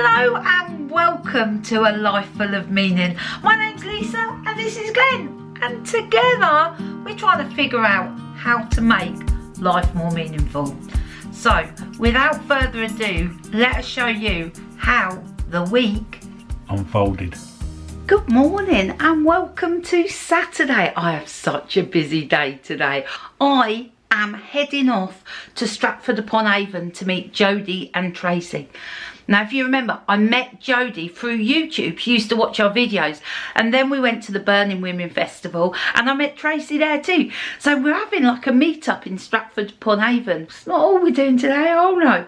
Hello and welcome to A Life Full of Meaning. My name's Lisa and this is Glenn, and together we're trying to figure out how to make life more meaningful. So without further ado, let us show you how the week unfolded. Good morning and welcome to Saturday. I have such a busy day today. I am heading off to Stratford Upon Avon to meet Jodie and Tracy. Now, if you remember, I met Jodie through YouTube. She used to watch our videos. And then we went to the Burning Women Festival and I met Tracy there too. So we're having like a meet-up in Stratford Upon Avon. It's not all we're doing today, oh no.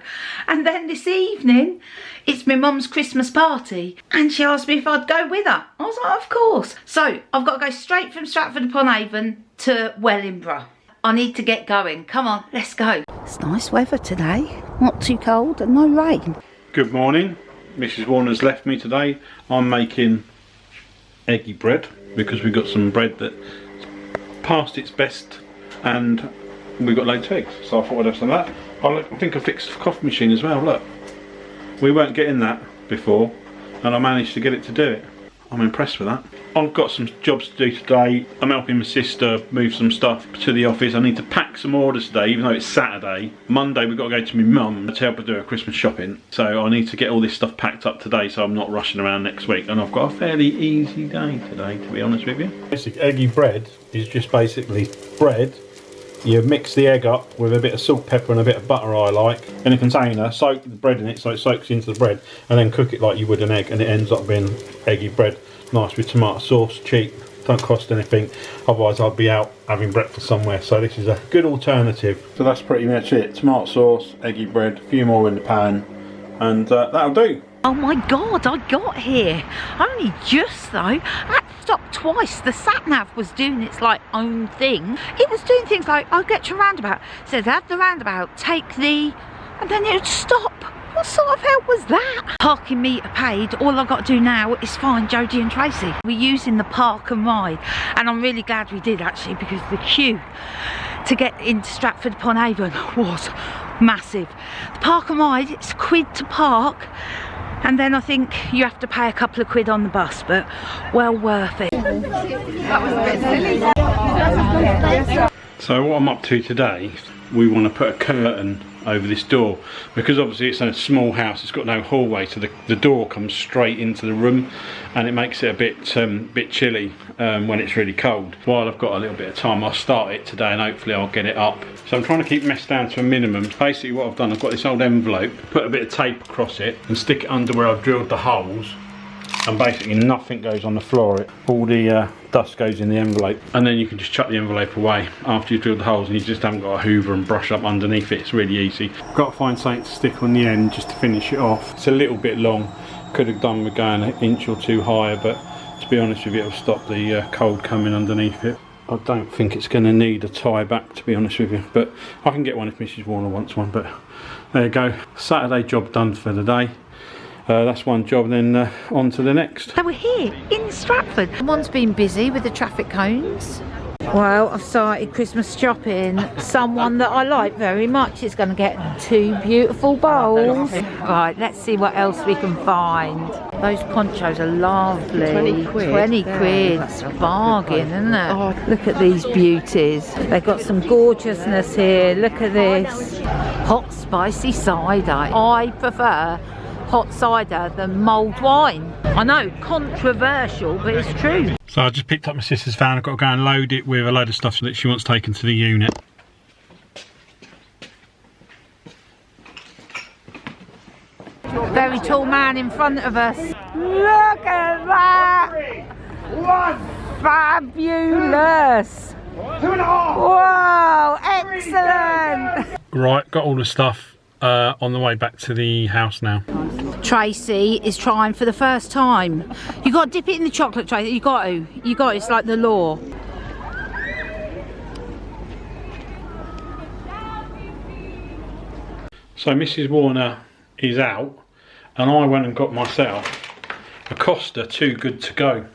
And then this evening, it's my mum's Christmas party. And she asked me if I'd go with her. I was like, of course. So I've got to go straight from Stratford Upon Avon to Wellingborough. I need to get going. Come on, let's go. It's nice weather today. Not too cold and no rain. Good morning. Mrs. Warner's left me today. I'm making eggy bread because we've got some bread that's past its best and we've got loads of eggs. So I thought I'd have some of that. I think I fixed the coffee machine as well. Look, we weren't getting that before and I managed to get it to do it. I'm impressed with that. I've got some jobs to do today. I'm helping my sister move some stuff to the office. I need to pack some orders today, even though it's Saturday. Monday we've got to go to my mum to help her do her Christmas shopping. So I need to get all this stuff packed up today so I'm not rushing around next week. And I've got a fairly easy day today, to be honest with you. Basic eggy bread is just basically bread. You mix the egg up with a bit of salt, pepper and a bit of butter I like in a container, soak the bread in it so it soaks into the bread and then cook it like you would an egg and it ends up being eggy bread. Nice with tomato sauce, cheap, don't cost anything, otherwise I'd be out having breakfast somewhere, so this is a good alternative. So that's pretty much it, tomato sauce, eggy bread, a few more in the pan and that'll do. Oh my god, I got here. Only just though. I had to stop twice. The sat-nav was doing its like own thing. It was doing things like, I'll get to a roundabout. It says, have the roundabout, take the... and then it would stop. What sort of help was that? Parking meter paid. All I've got to do now is find Jodie and Tracy. We're using the park and ride. And I'm really glad we did actually because the queue to get into Stratford Upon Avon was massive. The park and ride, it's £1 to park. And then I think you have to pay a couple of quid on the bus, but well worth it. That was a bit silly. So what I'm up to today, we want to put a curtain over this door because obviously it's a small house, it's got no hallway, so the door comes straight into the room and it makes it a bit chilly when it's really cold. While I've got a little bit of time, I'll start it today and hopefully I'll get it up. So I'm trying to keep mess down to a minimum. Basically what I've done, I've got this old envelope, put a bit of tape across it and stick it under where I've drilled the holes, and basically nothing goes on the floor. All the dust goes in the envelope and then you can just chuck the envelope away after you've drilled the holes and you just haven't got a hoover and brush up underneath it. It's really easy. Got to find something to stick on the end just to finish it off. It's a little bit long, could have done with going an inch or two higher, but to be honest with you, it'll stop the cold coming underneath it. I don't think it's going to need a tie back, to be honest with you, but I can get one if Mrs. Warner wants one. But there you go, Saturday job done for the day. That's one job, then on to the next. So we're here in Stratford. Someone's been busy with the traffic cones. Well, I've started Christmas shopping. Someone that I like very much is going to get 2 beautiful bowls. Right, let's see what else we can find. Those ponchos are lovely. 20 quid. 20 quid. It's a bargain, isn't it? Oh, look at these beauties. They've got some gorgeousness here. Look at this. Hot spicy cider. I prefer hot cider than mulled wine. I know, controversial, but it's true. So I just picked up my sister's van. I've got to go and load it with a load of stuff that she wants taken to the unit. Very tall man in front of us. Look at that! Fabulous! 2.5! Wow, excellent! Right, got all the stuff on the way back to the house now. Tracy is trying for the first time. You got to dip it in the chocolate, Tracy. You got to. It's like the law. So Mrs. Warner is out, and I went and got myself a Costa Too Good To Go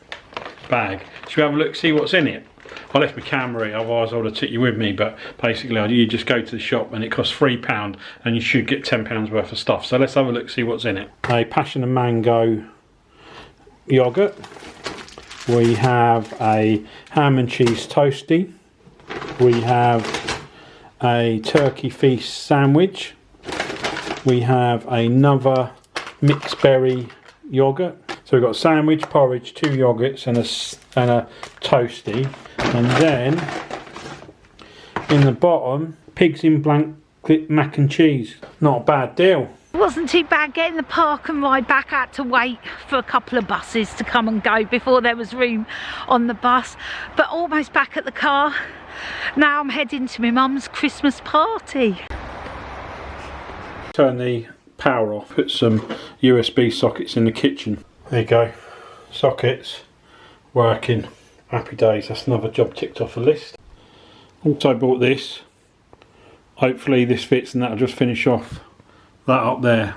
bag. Should we have a look, see what's in it? I left my camera here, otherwise I would have took you with me, but basically you just go to the shop and it costs £3 and you should get £10 worth of stuff. So let's have a look, see what's in it. A passion and mango yoghurt. We have a ham and cheese toasty. We have a turkey feast sandwich. We have another mixed berry yoghurt. So we've got a sandwich, porridge, 2 yogurts and a toasty. And then in the bottom, pigs in blanket mac and cheese. Not a bad deal. It wasn't too bad getting the park and ride back. I had to wait for a couple of buses to come and go before there was room on the bus. But almost back at the car. Now I'm heading to my mum's Christmas party. Turn the power off, put some USB sockets in the kitchen. There you go, sockets working. Happy days, that's another job ticked off the list. Also bought this, hopefully this fits and that'll just finish off that up there,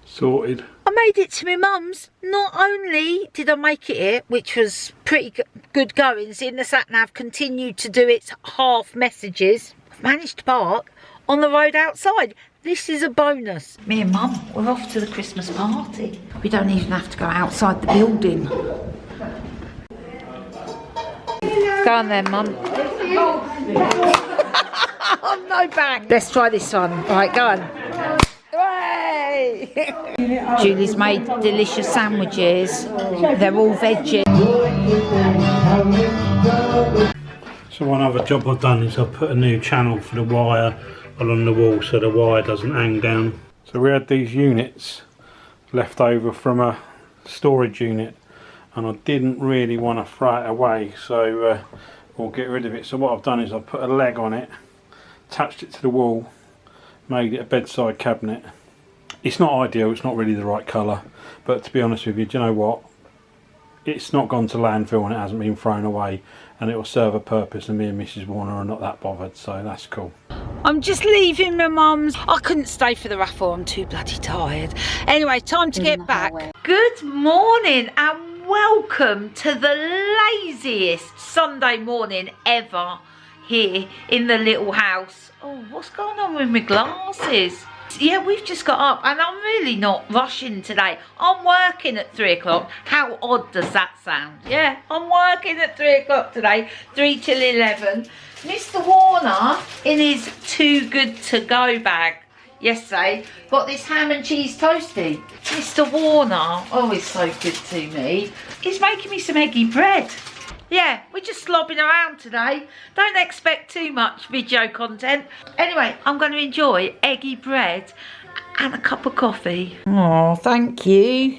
sorted. I made it to my mum's. Not only did I make it here, which was pretty good going, seeing the sat-nav continued to do its half messages, I've managed to park on the road outside. This is a bonus. Me and Mum, we're off to the Christmas party. We don't even have to go outside the building. Go on then, Mum. Oh, no bang. Let's try this one. Right, go on. Hooray! Julie's made delicious sandwiches. They're all veggie. So one other job I've done is I've put a new channel for the wire along the wall so the wire doesn't hang down. So we had these units left over from a storage unit and I didn't really want to throw it away, so we'll get rid of it. So what I've done is I've put a leg on it, attached it to the wall, made it a bedside cabinet. It's not ideal, it's not really the right colour, but to be honest with you, do you know what? It's not gone to landfill and it hasn't been thrown away, and it will serve a purpose, and me and Mrs Warner are not that bothered, so that's cool. I'm just leaving my mum's. I couldn't stay for the raffle, I'm too bloody tired. Anyway, time to get back. Good morning and welcome to the laziest Sunday morning ever here in the little house. Oh, what's going on with my glasses? Yeah, we've just got up and I'm really not rushing today. I'm working at 3 o'clock. How odd does that sound? Yeah, I'm working at 3 o'clock today, 3 till 11. Mr Warner, in his too good to go bag yesterday, got this ham and cheese toasty. Mr Warner, oh, he's so good to me. He's making me some eggy bread. Yeah, we're just slobbing around today. Don't expect too much video content. Anyway, I'm going to enjoy eggy bread and a cup of coffee. Oh, thank you.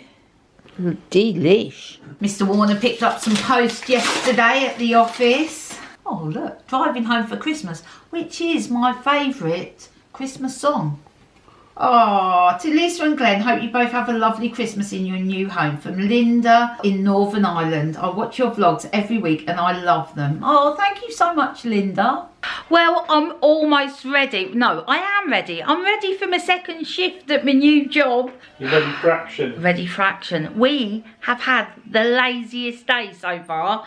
Delish. Mr Warner picked up some post yesterday at the office. Oh, look, Driving Home for Christmas, which is my favourite Christmas song. Oh, to Lisa and Glenn, hope you both have a lovely Christmas in your new home. From Linda in Northern Ireland. I watch your vlogs every week and I love them. Oh, thank you so much, Linda. Well, I'm almost ready. No, I am ready. I'm ready for my second shift at my new job. You're ready for action? Ready for action. We have had the laziest day so far.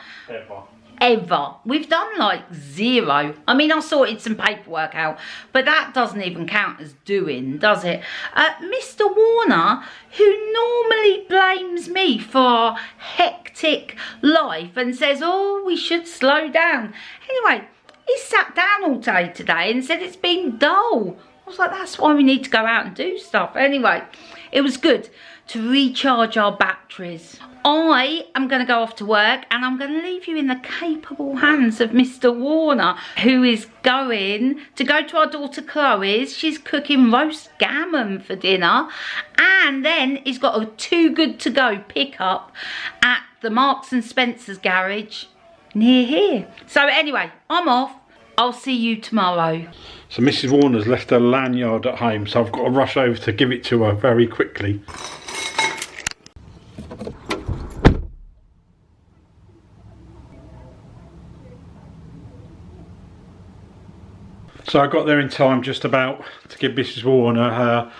Ever. We've done like 0. I mean, I sorted some paperwork out, but that doesn't even count as doing, does it? Mr Warner, who normally blames me for our hectic life and says, oh, we should slow down. Anyway, he sat down all day today and said it's been dull. I was like, that's why we need to go out and do stuff. Anyway, it was good to recharge our batteries. I am going to go off to work and I'm going to leave you in the capable hands of Mr Warner, who is going to go to our daughter Chloe's. She's cooking roast gammon for dinner, and then he's got a too good to go pickup at the Marks and Spencer's garage near here. So anyway, I'm off. I'll see you tomorrow. So Mrs Warner's left her lanyard at home, so I've got to rush over to give it to her very quickly. So I got there in time just about to give Mrs Warner her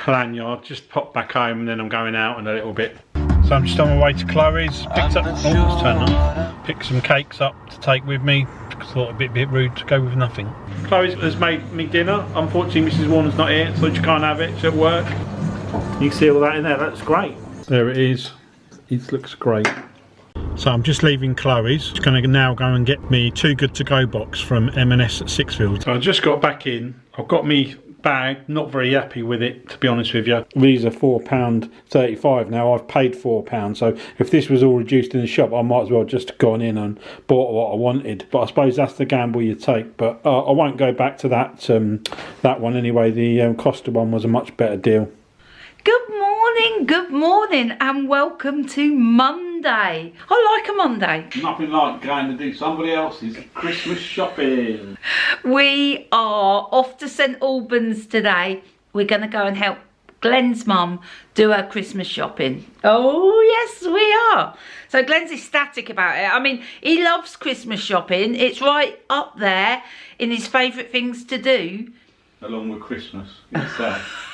lanyard, just pop back home, and then I'm going out in a little bit. So I'm just on my way to Chloe's, picked up, oh, it's turned on. picked some cakes up to take with me. Thought it'd be a bit rude to go with nothing. Chloe has made me dinner. Unfortunately, Mrs. Warner's not here, so she can't have it. She's at work. You can see all that in there. That's great. There it is. It looks great. So I'm just leaving Chloe's. She's going to now go and get me Too Good To Go box from M&S at Sixfields. So I just got back in. I've got me bag, not very happy with it, to be honest with you. These are £4.35 now. I've paid £4, so if this was all reduced in the shop, I might as well just gone in and bought what I wanted. But I suppose that's the gamble you take. But I won't go back to that one anyway. The Costa one was a much better deal. Good morning, and welcome to Monday. I like a Monday. Nothing like going to do somebody else's Christmas shopping. We are off to St Albans today. We're going to go and help Glenn's mum do her Christmas shopping. Oh yes, we are. So Glenn's ecstatic about it. I mean, he loves Christmas shopping. It's right up there in his favourite things to do. Along with Christmas itself.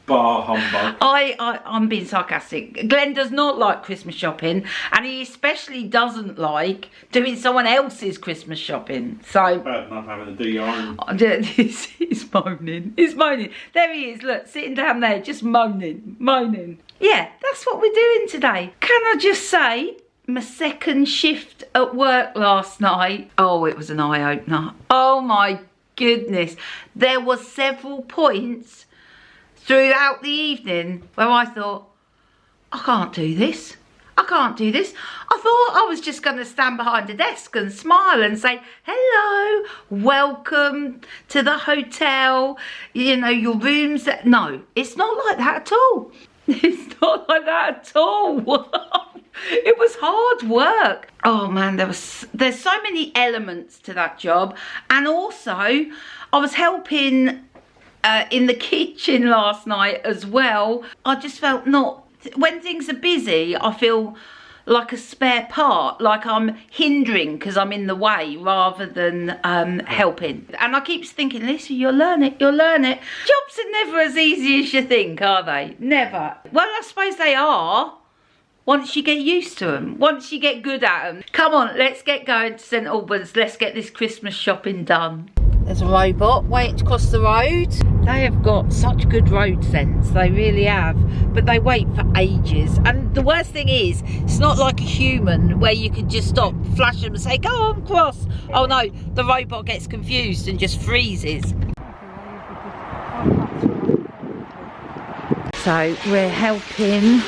Bar humbug. I'm being sarcastic. Glenn does not like Christmas shopping, and he especially doesn't like doing someone else's Christmas shopping. So bad enough having to do your own. He's moaning. He's moaning. There he is. Look, sitting down there, just moaning. Yeah, that's what we're doing today. Can I just say, my second shift at work last night. Oh, it was an eye opener. Oh my goodness, there were several points throughout the evening where I thought, I can't do this. I can't do this. I thought I was just going to stand behind a desk and smile and say, hello, welcome to the hotel, you know, your rooms. No, it's not like that at all. It's not like that at all. It was hard work. Oh man, there's so many elements to that job. And also, I was helping in the kitchen last night as well. I just felt when things are busy, I feel like a spare part, like I'm hindering because I'm in the way rather than helping. And I keep thinking, Lisa, you'll learn it. Jobs are never as easy as you think, are they? Never. Well, I suppose they are once you get used to them, once you get good at them. Come on, let's get going to St Albans. Let's get this Christmas shopping done. There's a robot waiting to cross the road. They have got such good road sense, they really have. But they wait for ages. And the worst thing is, it's not like a human where you can just stop, flash them and say, go on, cross. Oh no, the robot gets confused and just freezes. So we're helping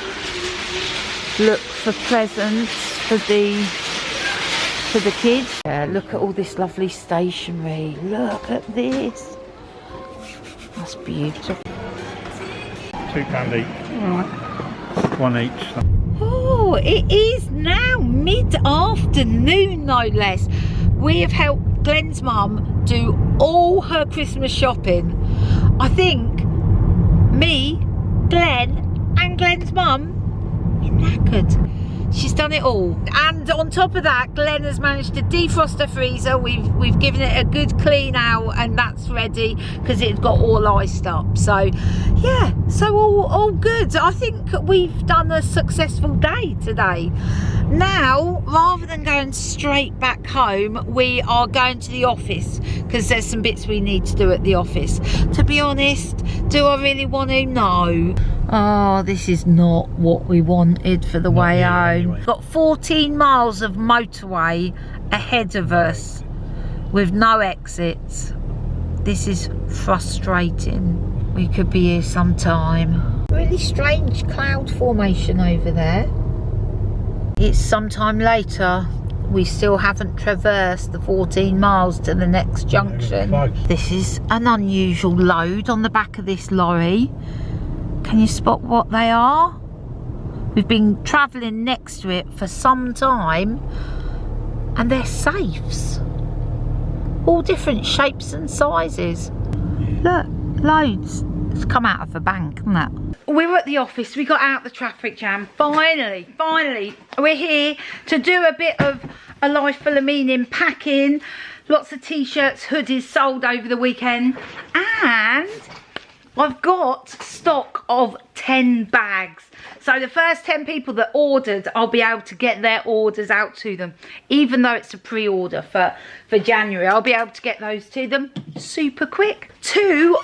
look for presents for the kids. Yeah, look at all this lovely stationery. Look at this. That's beautiful. £2 each. Right. One each. Oh, it is now mid-afternoon, no less. We have helped Glenn's mum do all her Christmas shopping. I think me, Glenn and Glenn's mum are knackered. She's done it all. And on top of that, Glenn has managed to defrost the freezer. We've given it a good clean out, and that's ready because it got all iced up. So yeah, so all good. I think we've done a successful day today. Now, rather than going straight back home, we are going to the office because there's some bits we need to do at the office. To be honest, do I really want to? No. Oh, this is not what we wanted for the way home. Anyway. Got 14 miles of motorway ahead of us with no exits. This is frustrating. We could be here some time. Really strange cloud formation over there. It's sometime later. We still haven't traversed the 14 miles to the next junction. This is an unusual load on the back of this lorry. Can you spot what they are? We've been travelling next to it for some time, and they're safes. All different shapes and sizes. Look, loads. It's come out of the bank, hasn't it? We were at the office, we got out the traffic jam. Finally, we're here to do a bit of a life full of meaning packing. Lots of t-shirts, hoodies sold over the weekend. And I've got stock of 10 bags. So the first 10 people that ordered, I'll be able to get their orders out to them. Even though it's a pre-order for January, I'll be able to get those to them super quick. 2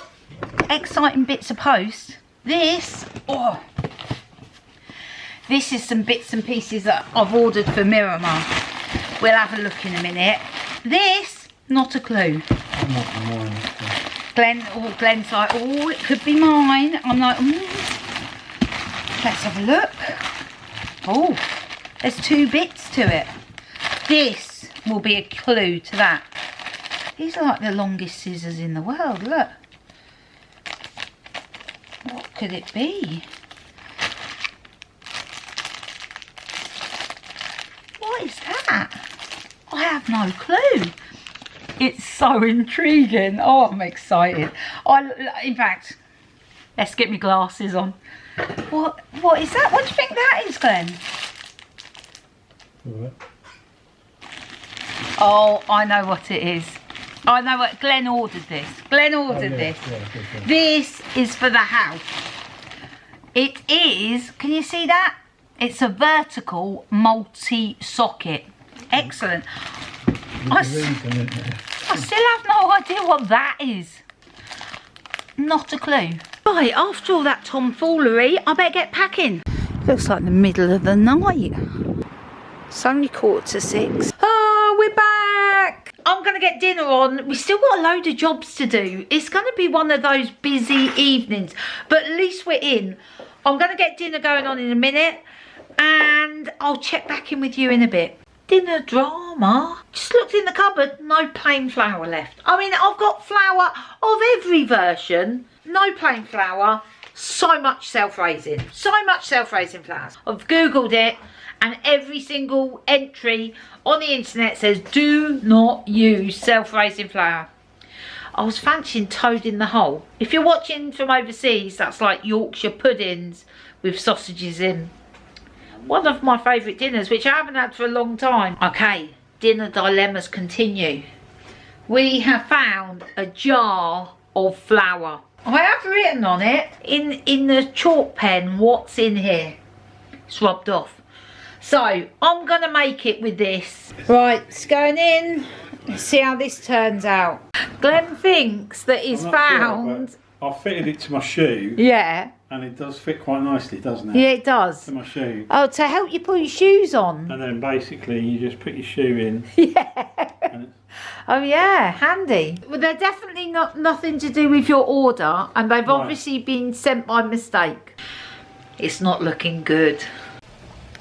exciting bits of post. This is some bits and pieces that I've ordered for Miramar. We'll have a look in a minute. This, not a clue. Glenn's like, oh, it could be mine. I'm like, let's have a look. Oh, there's 2 bits to it. This will be a clue to that. These are like the longest scissors in the world, look. What could it be? What is that? I have no clue. It's so intriguing. Oh, I'm excited. In fact, let's get my glasses on. What is that? What do you think that is, Glenn? Oh, I know what it is. I know what Glenn ordered this. Glenn ordered this. Yeah. This is for the house. It is, can you see that? It's a vertical multi-socket. Excellent. I still have no idea what that is. Not a clue. Right, after all that tomfoolery, I better get packing. Looks like the middle of the night. It's only 5:45. Oh, we're back. I'm going to get dinner on. We've still got a load of jobs to do. It's going to be one of those busy evenings, but at least we're in. I'm going to get dinner going on in a minute, and I'll check back in with you in a bit. Dinner drama. Just looked in the cupboard, no plain flour left. I mean, I've got flour of every version. No plain flour. So much self-raising. So much self-raising flour. I've Googled it, and every single entry on the internet says do not use self-raising flour. I was fancying toad in the hole. If you're watching from overseas, that's like Yorkshire puddings with sausages in. One of my favourite dinners, which I haven't had for a long time. Okay, dinner dilemmas continue. We have found a jar of flour. I have written on it in the chalk pen what's in here. It's rubbed off. So I'm going to make it with this. Right, it's going in. Let's see how this turns out. Glenn thinks that he's found... Sure, I fitted it to my shoe. Yeah. And it does fit quite nicely, doesn't it? Yeah, it does. To my shoe. Oh, to help you put your shoes on. And then basically you just put your shoe in. Yeah. Oh yeah, handy. Well, they're definitely nothing to do with your order, and they've obviously been sent by mistake. It's not looking good.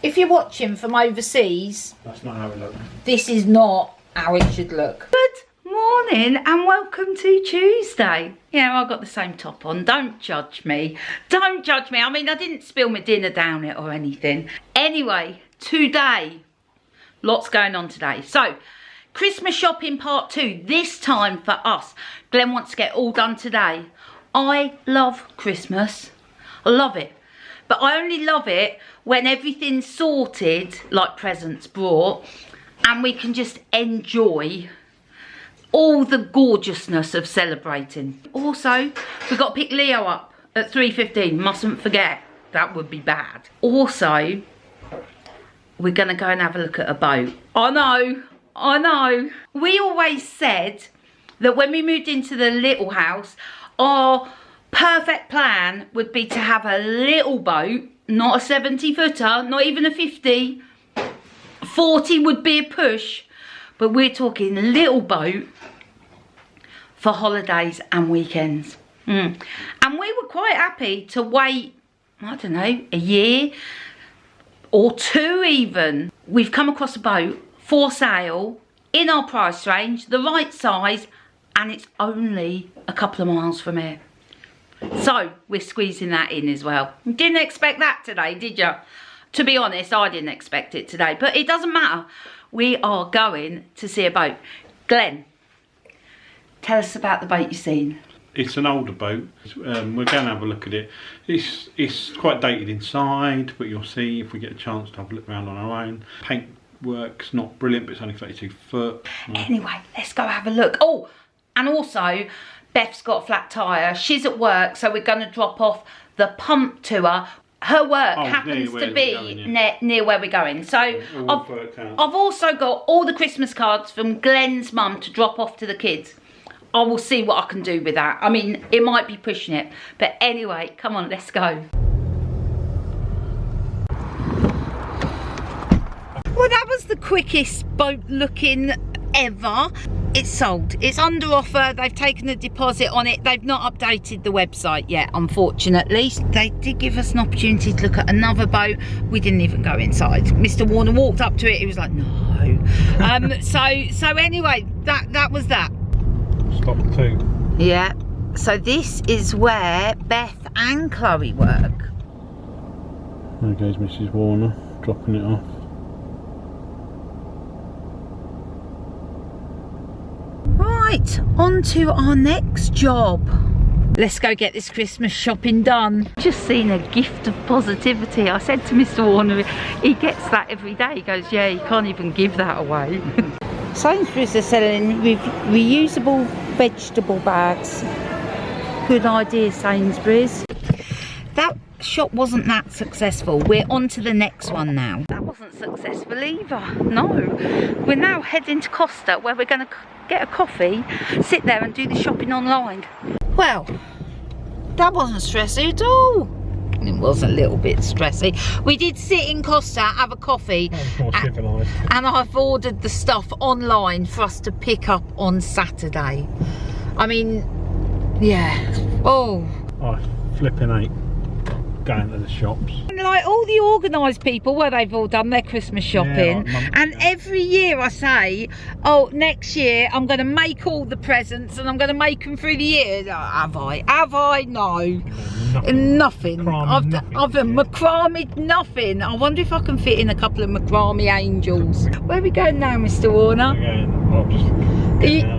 If you're watching from overseas, that's not how it looks. This is not how it should look. Good morning and welcome to Tuesday. Yeah, I've got the same top on. Don't judge me. Don't judge me. I mean, I didn't spill my dinner down it or anything. Anyway, today, lots going on today. So, Christmas shopping part 2, this time for us. Glenn wants to get all done today. I love Christmas. I love it. But I only love it when everything's sorted, like presents brought, and we can just enjoy all the gorgeousness of celebrating. Also, we've got to pick Leo up at 3:15. Mustn't forget. That would be bad. Also, we're going to go and have a look at a boat. I know. We always said that when we moved into the little house, our perfect plan would be to have a little boat, not a 70-footer, not even a 50. 40 would be a push, but we're talking little boat for holidays and weekends. And we were quite happy to wait, I don't know, a year or 2 even. We've come across a boat for sale in our price range, the right size, and it's only a couple of miles from here. So we're squeezing that in as well. Didn't expect that today, did you? To be honest, I didn't expect it today, but it doesn't matter. We are going to see a boat. Glenn, tell us about the boat you've seen. It's an older boat. We're going to have a look at it. It's quite dated inside, but you'll see if we get a chance to have a look around on our own. Paintwork's not brilliant, but it's only 32 foot. Anyway, let's go have a look. Oh, and also, Beth's got a flat tyre. She's at work, so we're going to drop off the pump to her. Her work happens to be near where we're going. So I've also got all the Christmas cards from Glenn's mum to drop off to the kids. I will see what I can do with that. I mean, it might be pushing it. But anyway, come on, let's go. Well, that was the quickest boat looking ever. It's sold. It's under offer. They've taken a deposit on it. They've not updated the website yet, unfortunately. They did give us an opportunity to look at another boat. We didn't even go inside. Mr. Warner walked up to it. He was like, no. So anyway, that was that. Stop 2. Yeah. So this is where Beth and Chloe work. There goes Mrs. Warner, dropping it off. Right, on to our next job. Let's go get this Christmas shopping done. Just seen a gift of positivity. I said to Mr. Warner, he gets that every day. He goes, yeah, you can't even give that away. Sainsbury's are selling reusable vegetable bags. Good idea, Sainsbury's. That shop wasn't that successful. We're on to the next one now. That wasn't successful either. No. We're now heading to Costa, where we're going to get a coffee, sit there and do the shopping online. Well, that wasn't stressy at all. It was a little bit stressy. We did sit in Costa, have a coffee, and I've ordered the stuff online for us to pick up on Saturday. I mean, yeah. Oh, flipping 8. Going to the shops. Like all the organised people, where they've all done their Christmas shopping, and every year I say, oh, next year I'm going to make all the presents and I'm going to make them through the year. Have I? No. Nothing. I've macrame nothing. I wonder if I can fit in a couple of macrame angels. Where are we going now, Mr. Warner?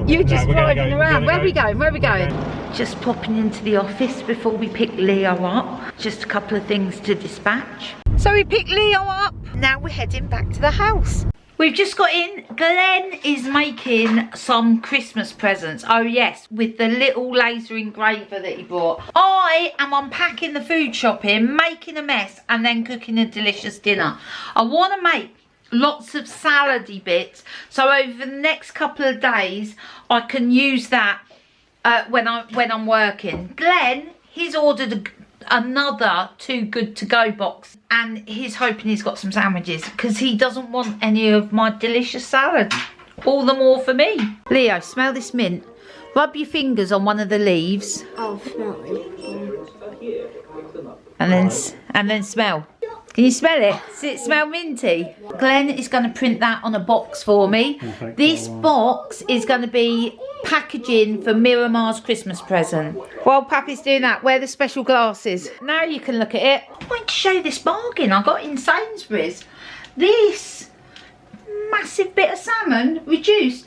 You're just driving around. Where are we going? Just popping into the office before we pick Leo up. Just a couple of things to dispatch. So we picked Leo up. Now we're heading back to the house. We've just got in. Glenn is making some Christmas presents. Oh yes, with the little laser engraver that he brought. I am unpacking the food shopping, making a mess, and then cooking a delicious dinner. I want to make lots of salady bits, so over the next couple of days I can use that when I'm working. Glenn, he's ordered another Too Good To Go box, and he's hoping he's got some sandwiches because he doesn't want any of my delicious salad. All the more for me. Leo, smell this mint. Rub your fingers on one of the leaves. I'll smell it. And then smell. Can you smell it? Does it smell minty? Glenn is going to print that on a box for me. This box is going to be packaging for Miramar's Christmas present. While Pappy's doing that, wear the special glasses. Now you can look at it. I want to show you this bargain I got in Sainsbury's. This massive bit of salmon reduced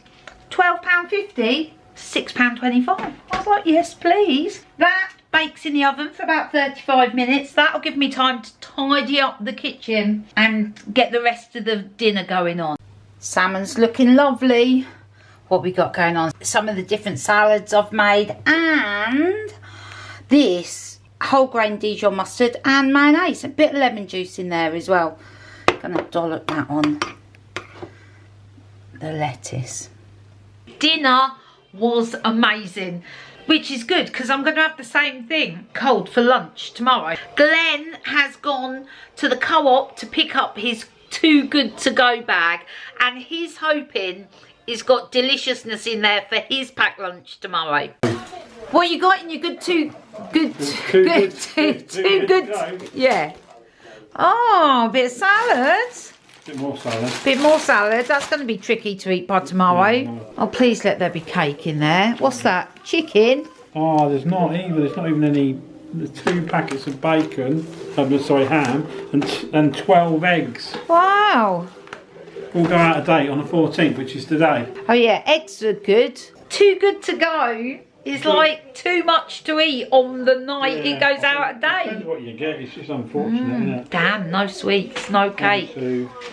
£12.50 to £6.25. I was like, yes please. That bakes in the oven for about 35 minutes. That'll give me time to tidy up the kitchen and get the rest of the dinner going on. Salmon's looking lovely. What we got going on? Some of the different salads I've made, and this whole grain Dijon mustard and mayonnaise. A bit of lemon juice in there as well. Gonna dollop that on the lettuce. Dinner was amazing, which is good because I'm going to have the same thing cold for lunch tomorrow. Glenn has gone to the co-op to pick up his Too Good To Go bag, and he's hoping he's got deliciousness in there for his packed lunch tomorrow. What you got in your too good? Yeah. Oh, a bit of salad. Bit more salad. Bit more salad. That's going to be tricky to eat by tomorrow. Oh, please let there be cake in there. What's that? Chicken? Oh, there's not even any. The 2 packets of bacon. Ham and 12 eggs. Wow. All go out of date on the 14th, which is today. Oh yeah, eggs are good. Too Good To Go is like too much to eat on the night it goes out of date. Depends what you get. It's just unfortunate, isn't it? Damn, no sweets, no cake.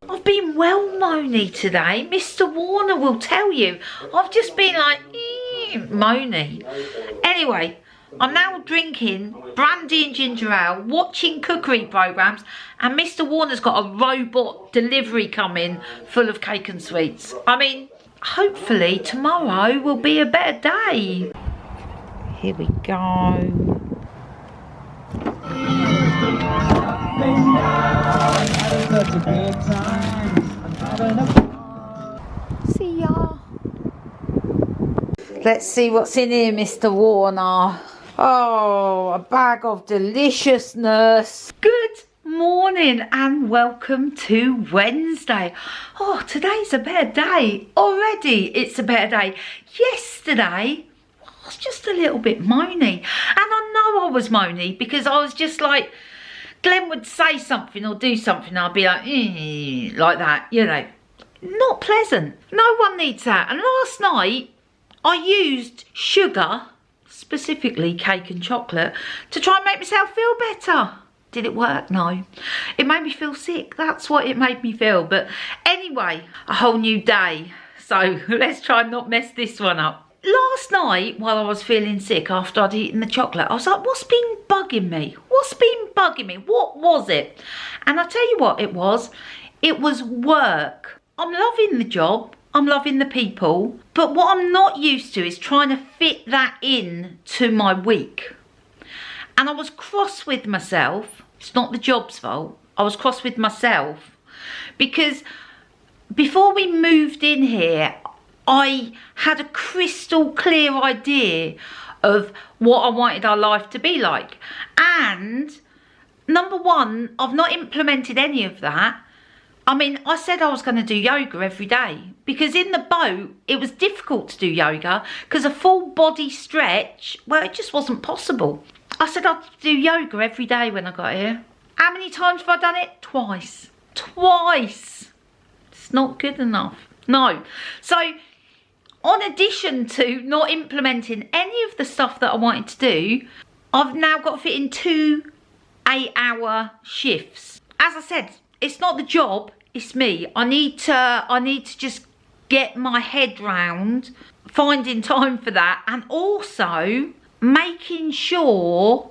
I've been well moany today. Mr. Warner will tell you. I've just been like, moany. Anyway, I'm now drinking brandy and ginger ale, watching cookery programmes, and Mr. Warner's got a robot delivery coming full of cake and sweets. I mean, hopefully tomorrow will be a better day. Here we go. See ya. Let's see what's in here, Mr. Warner. Oh, a bag of deliciousness. Good morning and welcome to Wednesday. Oh, today's a better day. Already it's a better day. Yesterday was just a little bit moany. And I know I was moany because I was just like, Glenn would say something or do something, I'd be like that, you know. Not pleasant. No one needs that. And last night I used sugar, specifically cake and chocolate, to try and make myself feel better. Did it work? No. It made me feel sick. That's what it made me feel. But anyway, a whole new day. So let's try and not mess this one up. Last night, while I was feeling sick after I'd eaten the chocolate, I was like, what's been bugging me? What's been bugging me? What was it? And I'll tell you what it was. It was work. I'm loving the job. I'm loving the people. But what I'm not used to is trying to fit that in to my week. And I was cross with myself. It's not the job's fault. I was cross with myself. Because before we moved in here, I had a crystal clear idea of what I wanted our life to be like. And number one, I've not implemented any of that. I mean, I said I was going to do yoga every day because in the boat, it was difficult to do yoga because a full body stretch, well, it just wasn't possible. I said I'd do yoga every day when I got here. How many times have I done it? Twice. Twice. It's not good enough. No. So, in addition to not implementing any of the stuff that I wanted to do, I've now got to fit in 2 8-hour shifts. As I said, it's not the job, it's me. I need to just get my head round finding time for that, and also making sure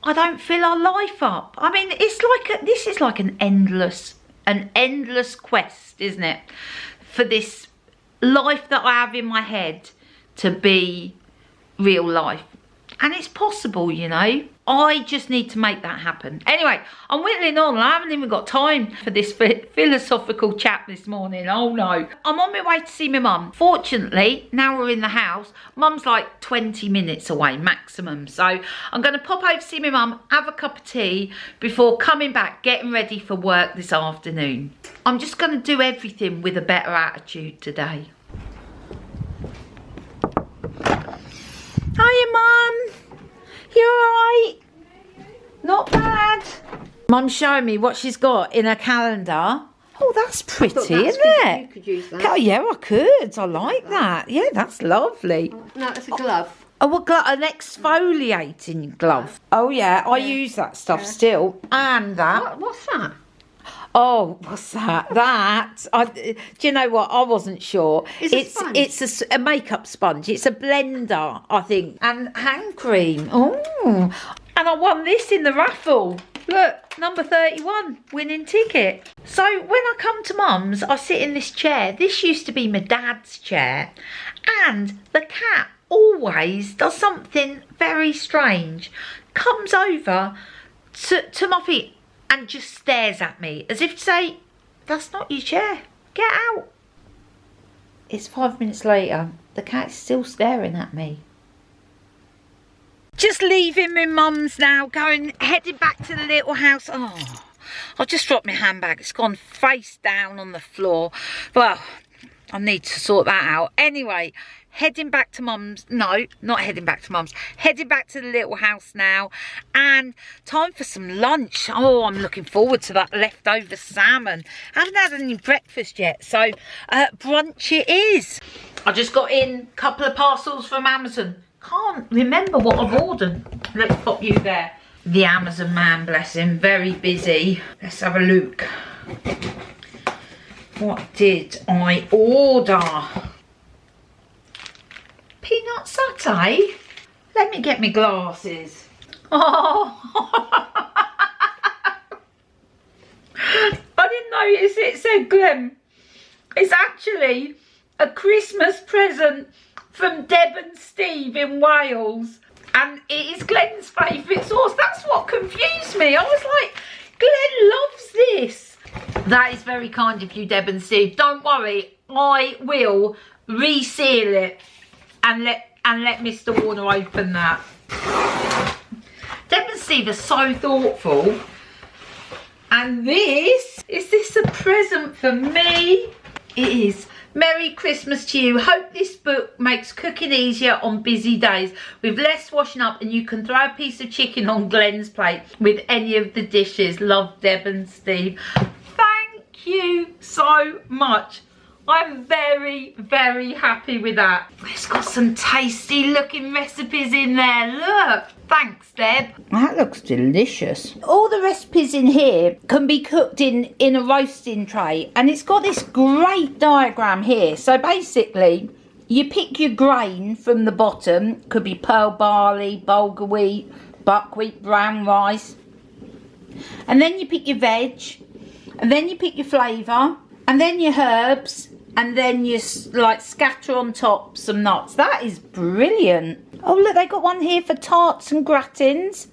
I don't fill our life up. I mean, it's like this is like an endless quest, isn't it? For this life that I have in my head to be real life. And it's possible, you know. I just need to make that happen. Anyway, I'm whittling on. I haven't even got time for this philosophical chat this morning. Oh no. I'm on my way to see my mum. Fortunately, now we're in the house, mum's like 20 minutes away maximum. So I'm going to pop over to see my mum, have a cup of tea before coming back, getting ready for work this afternoon. I'm just going to do everything with a better attitude today. Hiya, Mum. You alright? Not bad. Mum's showing me what she's got in her calendar. Oh, that's pretty, isn't it? You could use that. Oh, yeah, I could. I like that. Yeah, that's lovely. No, it's a glove. Oh, an exfoliating glove. Oh, yeah, I use that stuff still. And that. What's that? Oh, what's that? Do you know what? I wasn't sure. It's a makeup sponge. It's a blender, I think. And hand cream. Oh. And I won this in the raffle. Look, number 31, winning ticket. So when I come to Mum's, I sit in this chair. This used to be my dad's chair. And the cat always does something very strange. Comes over to my feet and just stares at me as if to say, that's not your chair, get out. It's 5 minutes later, the cat's still staring at me. Just leaving my mum's now, heading back to the little house. Oh, I just dropped my handbag, it's gone face down on the floor. Well, I need to sort that out. Anyway, heading back to mum's. No, not heading back to mum's. Heading back to the little house now. And time for some lunch. Oh, I'm looking forward to that leftover salmon. I haven't had any breakfast yet. So, brunch it is. I just got in a couple of parcels from Amazon. Can't remember what I've ordered. Let's pop you there. The Amazon man, bless him. Very busy. Let's have a look. What did I order? peanut satay. Let me get my glasses. Oh, I didn't notice it said Glen. It's actually a Christmas present from Deb and Steve in Wales. And it is Glen's favourite sauce. That's what confused me. I was like, Glen loves this. That is very kind of you, Deb and Steve. Don't worry, I will reseal it and let Mr. Warner open that. Deb and Steve are so thoughtful. And is this a present for me? It is. Merry Christmas to you. Hope this book makes cooking easier on busy days with less washing up, and you can throw a piece of chicken on Glen's plate with any of the dishes. Love, Deb and Steve. Thank you so much. I'm very, very happy with that. It's got some tasty looking recipes in there. Look. Thanks, Deb. That looks delicious. All the recipes in here can be cooked in a roasting tray, and it's got this great diagram here. So basically, you pick your grain from the bottom. Could be pearl barley, bulgur wheat, buckwheat, brown rice. And then you pick your veg, and then you pick your flavour, and then your herbs, and then you like scatter on top some nuts. That is brilliant. Oh look, they got one here for tarts and gratins,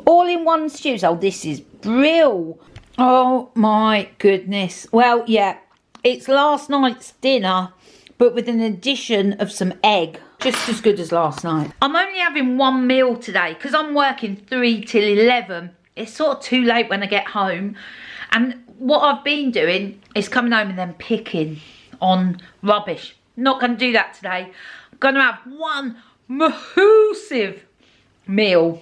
all in one stews. Oh, this is brill. Oh my goodness. Well, yeah, it's last night's dinner, but with an addition of some egg. Just as good as last night. I'm only having one meal today because I'm working 3 till 11. It's sort of too late when I get home. And what I've been doing is coming home and then picking on rubbish. Not going to do that today. I'm going to have one massive meal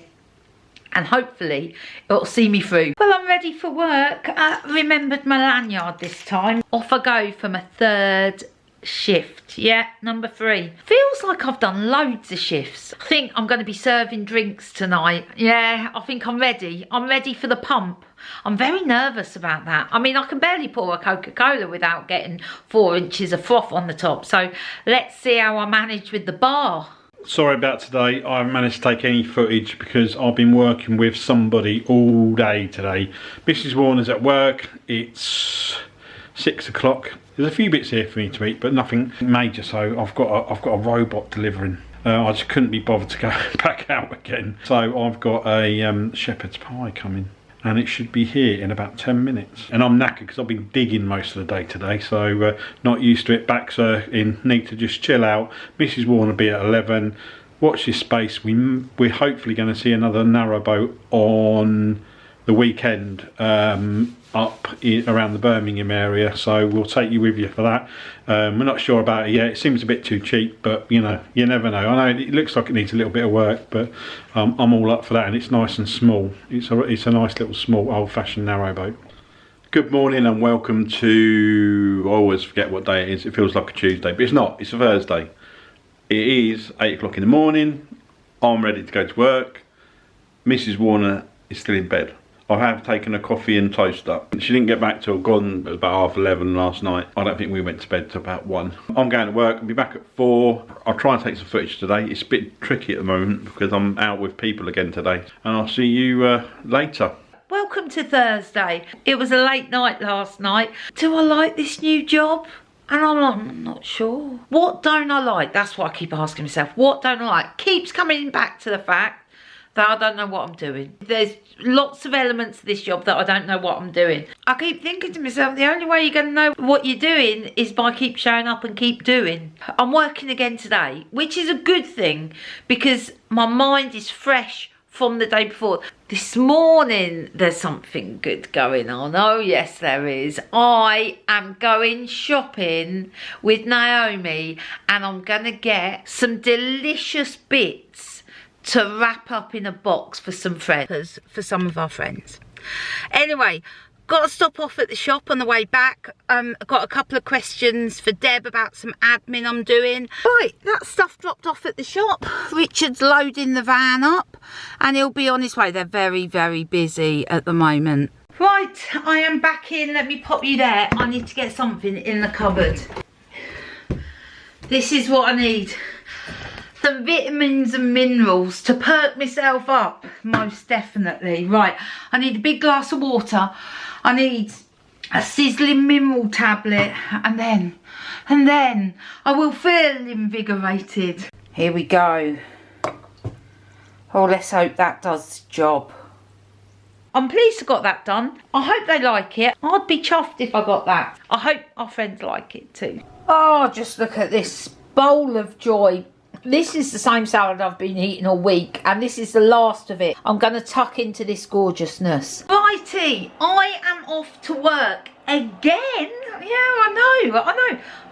and hopefully it'll see me through. Well, I'm ready for work. Remembered my lanyard this time. Off I go for my 3rd shift. Yeah, number 3. Feels like I've done loads of shifts. I think I'm going to be serving drinks tonight. Yeah, I think I'm ready. I'm ready for the pump. I'm very nervous about that. I mean, I can barely pour a Coca-Cola without getting 4 inches of froth on the top. So let's see how I manage with the bar. Sorry about today. I haven't managed to take any footage because I've been working with somebody all day today. Mrs. Warner's at work. It's 6 o'clock. There's a few bits here for me to eat, but nothing major. So I've got a robot delivering. I just couldn't be bothered to go back out again. So I've got a shepherd's pie coming, and it should be here in about 10 minutes. And I'm knackered because I've been digging most of the day today, so not used to it. Back's in, need to just chill out. Mrs. Warner will be at 11. Watch this space. We're hopefully going to see another narrowboat on the weekend around the Birmingham area, so we'll take you with you for that. We're not sure about it yet. It seems a bit too cheap, but you know, you never know. I know it looks like it needs a little bit of work, but I'm all up for that, and it's nice and small. It's a nice little small old-fashioned narrowboat. Good morning and welcome to, I always forget what day it is. It feels like a Tuesday, but it's not. It's a Thursday. It is 8 o'clock in the morning. I'm ready to go to work. Mrs. Warner is still in bed. I have taken a coffee and toast up. She didn't get back till gone about 11:30 last night. I don't think we went to bed till about 1. I'm going to work. I'll be back at 4. I'll try and take some footage today. It's a bit tricky at the moment because I'm out with people again today. And I'll see you later. Welcome to Thursday. It was a late night last night. Do I like this new job? And I'm not sure. What don't I like? That's what I keep asking myself. What don't I like? Keeps coming back to the fact that I don't know what I'm doing. There's lots of elements to this job that I don't know what I'm doing. I keep thinking to myself, the only way you're going to know what you're doing is by keep showing up and keep doing. I'm working again today, which is a good thing because my mind is fresh from the day before. This morning, there's something good going on. Oh, yes, there is. I am going shopping with Naomi and I'm going to get some delicious bits to wrap up in a box for some friends, for some of our friends. Anyway, got to stop off at the shop on the way back. Got a couple of questions for Deb about some admin I'm doing. Right, that stuff dropped off at the shop. Richard's loading the van up and he'll be on his way. They're very, very busy at the moment. Right, I am back in. Let me pop you there. I need to get something in the cupboard. This is what I need. some vitamins and minerals to perk myself up, most definitely. Right, I need a big glass of water. I need a sizzling mineral tablet, and then I will feel invigorated. Here we go. Oh, let's hope that does the job. I'm pleased I got that done. I hope they like it. I'd be chuffed if I got that. I hope our friends like it too. Oh, just look at this bowl of joy. This is the same salad I've been eating all week, and this is the last of it. I'm going to tuck into this gorgeousness. Righty, I am off to work again. Yeah, I know.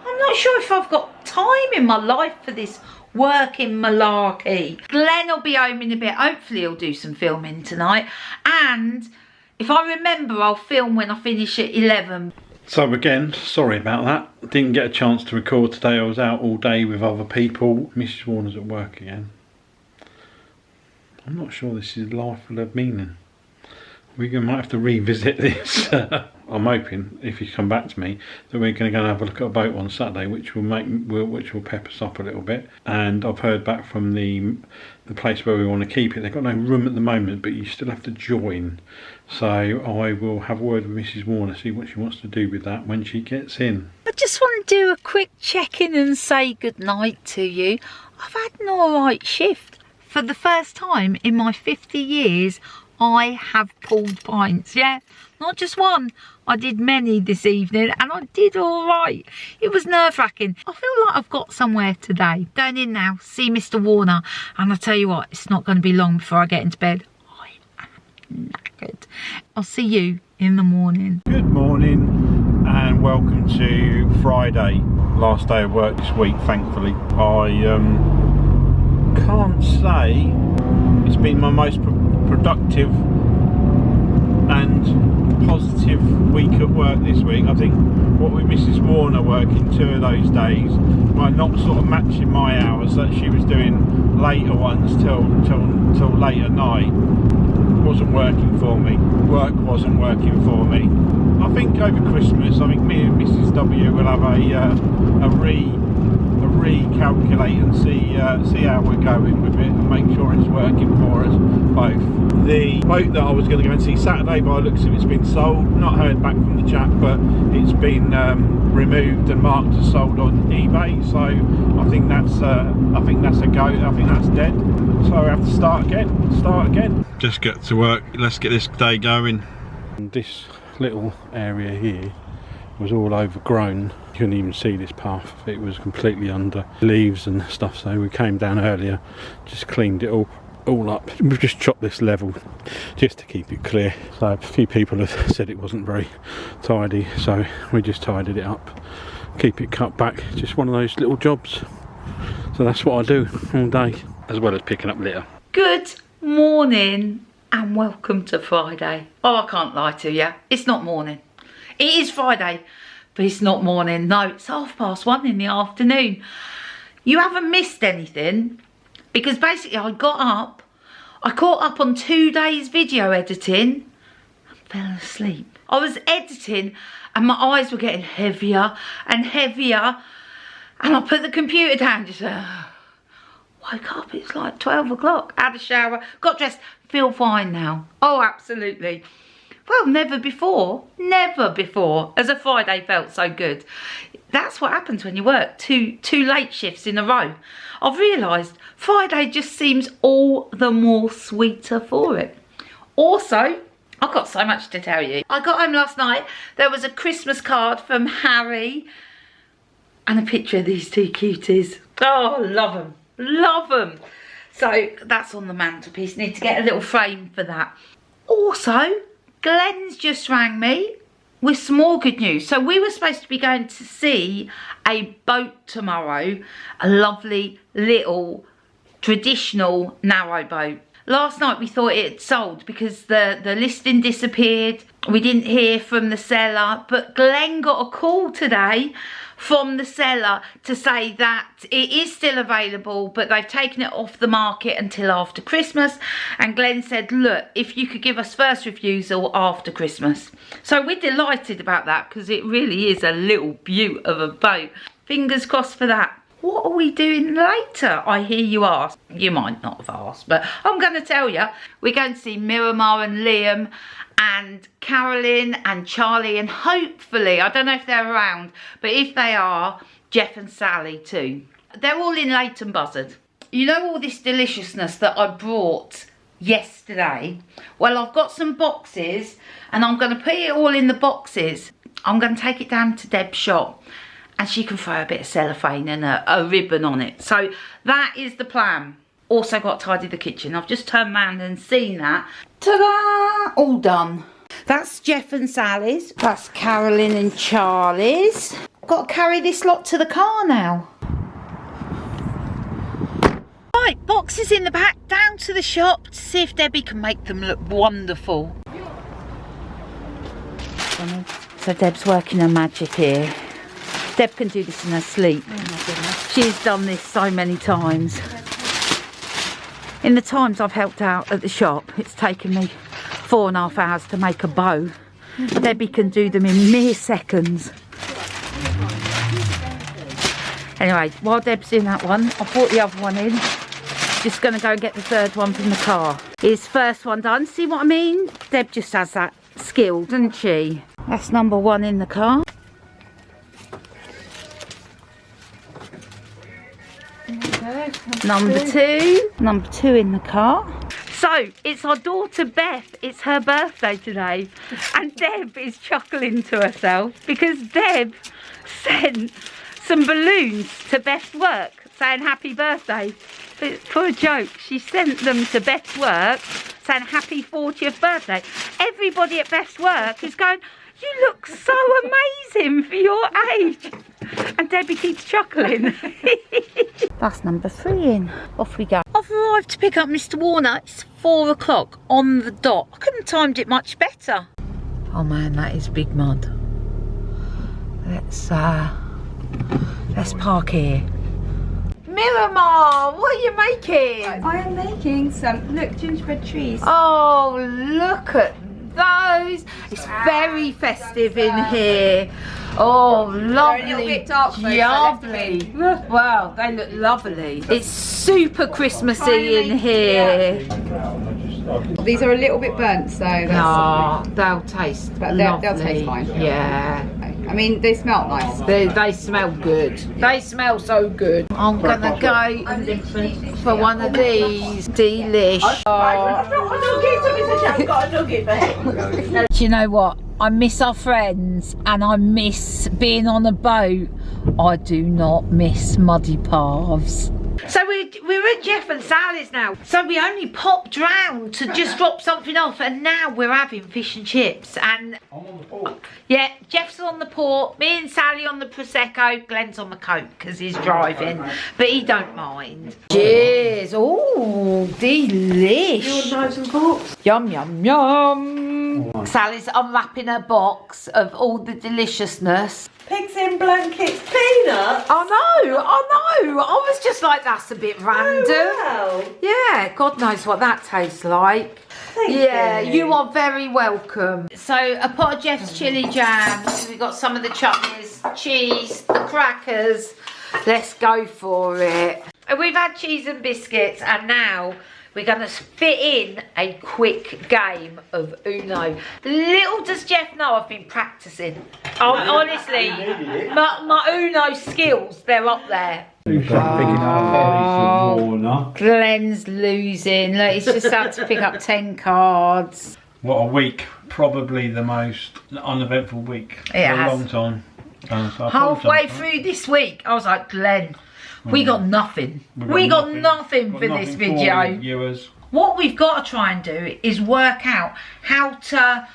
I'm not sure if I've got time in my life for this working malarkey. Glenn will be home in a bit. Hopefully he'll do some filming tonight, and if I remember, I'll film when I finish at 11. So again, sorry about that. Didn't get a chance to record today. I was out all day with other people. Mrs. Warner's at work again. I'm not sure this is life will have meaning. We might have to revisit this. I'm hoping, if you come back to me, that we're going to go and have a look at a boat on Saturday, which will pep us up a little bit. And I've heard back from the place where we want to keep it. They've got no room at the moment, but you still have to join. So I will have a word with Mrs. Warner, see what she wants to do with that when she gets in. I just want to do a quick check-in and say good night to you. I've had an alright shift. For the first time in my 50 years, I have pulled pints, yeah? Not just one. I did many this evening, and I did all right. It was nerve-wracking. I feel like I've got somewhere today. Going in now, see Mr. Warner, and I tell you what, it's not going to be long before I get into bed. I am knackered. I'll see you in the morning. Good morning, and welcome to Friday, last day of work this week, thankfully. I can't say it's been my most productive and positive week at work this week. I think what with Mrs. Warner working 2 of those days, well, not sort of matching my hours that she was doing later ones till late at night, wasn't working for me. Work wasn't working for me. I think over Christmas, I think me and Mrs. W will have a recalculate and see how we're going with it and make sure it's working for us both. The boat that I was going to go and see Saturday, by the looks of it, it's been sold. Not heard back from the chap, but it's been removed and marked as sold on eBay. So I think that's a go. I think that's dead. So I have to start again. Just get to work. Let's get this day going. And this little area here was all overgrown. You couldn't even see this path. It was completely under leaves and stuff, so we came down earlier, just cleaned it all up. We've just chopped this level just to keep it clear. So a few people have said it wasn't very tidy, so we just tidied it up, keep it cut back. Just one of those little jobs. So that's what I do all day, as well as picking up litter. Good morning and welcome to Friday. Oh, I can't lie to you, it's not morning. It is Friday, but it's not morning. No, it's 1:30 in the afternoon. You haven't missed anything, because basically I got up, I caught up on 2 days video editing and fell asleep. I was editing and my eyes were getting heavier and heavier, and I put the computer down, just woke up, it's like 12 o'clock, had a shower, got dressed, feel fine now. Oh, absolutely. Well, never before has a Friday felt so good. That's what happens when you work two late shifts in a row. I've realised Friday just seems all the more sweeter for it. Also, I've got so much to tell you. I got home last night, there was a Christmas card from Harry and a picture of these 2 cuties. Oh, love them, love them. So that's on the mantelpiece, need to get a little frame for that. Also, Glenn's just rang me with some more good news. So we were supposed to be going to see a boat tomorrow, a lovely little traditional narrowboat. Last night we thought it had sold because the listing disappeared. We didn't hear from the seller, but Glenn got a call today from the seller to say that it is still available, but they've taken it off the market until after Christmas. And Glenn said, look, if you could give us first refusal after Christmas. So we're delighted about that, because it really is a little beaut of a boat. Fingers crossed for that. what are we doing later? I hear you ask. You might not have asked, but I'm going to tell you. We're going to see Miramar and Liam and Carolyn and Charlie, and hopefully, I don't know if they're around, but if they are, Jeff and Sally too. They're all in Leighton Buzzard. You know all this deliciousness that I brought yesterday? Well, I've got some boxes and I'm going to put it all in the boxes. I'm going to take it down to Deb's shop and she can throw a bit of cellophane and a ribbon on it. So that is the plan. Also got to tidy the kitchen. I've just turned around and seen that. Ta-da! All done. That's Jeff and Sally's. That's Carolyn and Charlie's. Got to carry this lot to the car now. Right, boxes in the back, down to the shop to see if Debbie can make them look wonderful. So Deb's working her magic here. Deb can do this in her sleep. Oh my goodness. She's done this so many times. In the times I've helped out at the shop, it's taken me 4.5 hours to make a bow. Debbie can do them in mere seconds. Anyway, while Deb's doing that one, I brought the other one in. Just going to go and get the third one from the car. Here's first one done. See what I mean? Deb just has that skill, doesn't she? That's number one in the car. Number two in the car. So, it's our daughter Beth, it's her birthday today, and Deb is chuckling to herself because Deb sent some balloons to Beth's work saying happy birthday. For a joke, she sent them to Beth's work saying happy 40th birthday. Everybody at Beth's work is going, you look so amazing for your age. And Debbie keeps chuckling. That's number 3 in. Off we go. I've arrived to pick up Mr. Warner. It's 4 o'clock on the dot. I couldn't have timed it much better. Oh man, that is big mud. Let's park here. Miramar, what are you making? I am making some, look, gingerbread trees. Oh, look at those. It's very festive in here. Oh, lovely. They're a little bit dark though, lovely. Wow, they look lovely. It's super Christmassy in here. These are a little bit burnt, so that's... No, they'll taste But lovely. they'll taste fine. Yeah. I mean, they smell nice. They smell good. They smell so good. I'm gonna go for one of these. Delish. Do you know what? I miss our friends and I miss being on a boat. I do not miss muddy paths. So we're at Jeff and Sally's now. So we only popped round to just drop something off, and now we're having fish and chips. And I'm on the port. yeah, Jeff's on the port, me and Sally on the Prosecco, Glenn's on the Coke because he's driving, but he don't mind. Cheers. Oh, delish. Knives and forks. Yum, yum, yum. Sally's unwrapping her box of all the deliciousness. Pigs in blankets, peanut. I know. I was just like, that's a bit random. Oh, wow. Yeah, God knows what that tastes like. Thank you are very welcome. So a pot of Jeff's chili jams. We've got some of the chutneys, cheese, the crackers. Let's go for it. And we've had cheese and biscuits, and now we're going to fit in a quick game of Uno. Little does Jeff know I've been practicing. Oh, honestly, my Uno skills, they're up there. Oh, Glenn's losing. Look, he's just had to pick up 10 cards. what a week. Probably the most uneventful week for a long time. So Halfway through this week, I was like, Glenn, we got nothing. We got nothing for this video. Viewers. What we've got to try and do is work out how to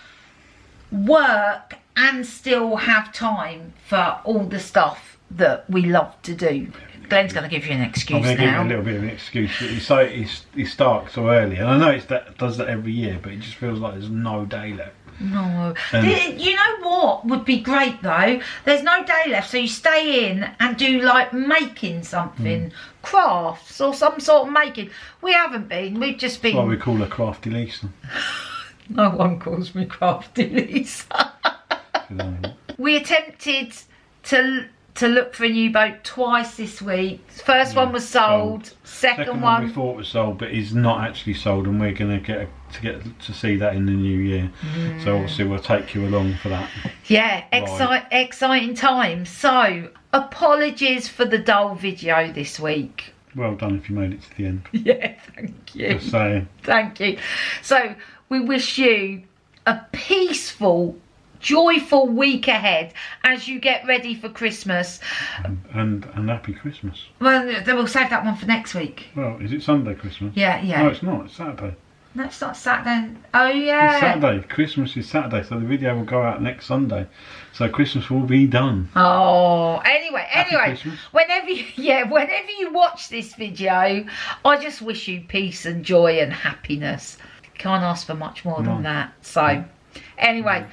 work and still have time for all the stuff that we love to do. Glenn's going to give you an excuse I'm going to give now. him a little bit of an excuse. He starts so early, and I know does that every year, but it just feels like there's no day left. No. You know what would be great though? There's no day left, so you stay in and do like making something, crafts or some sort of making. We haven't been. We've just been. That's why we call her Crafty Lisa. No one calls me Crafty Lisa. We attempted to to look for a new boat twice this week. First one was sold. Second one we thought was sold, but is not actually sold, and we're going to get to see that in the new year. So obviously we'll take you along for that. Yeah, Right. exciting times. So apologies for the dull video this week. Well done if you made it to the end. Yeah, thank you. Just saying. Thank you. So we wish you a peaceful, joyful week ahead as you get ready for Christmas. And happy Christmas. Well, then we'll save that one for next week. Well, is it Sunday Christmas? Yeah. No, it's not. It's Saturday. No, it's not Saturday. Oh, yeah. It's Saturday. Christmas is Saturday, so the video will go out next Sunday. So Christmas will be done. Oh, anyway, Christmas. whenever you watch this video, I just wish you peace and joy and happiness. Can't ask for much more than that. So, anyway,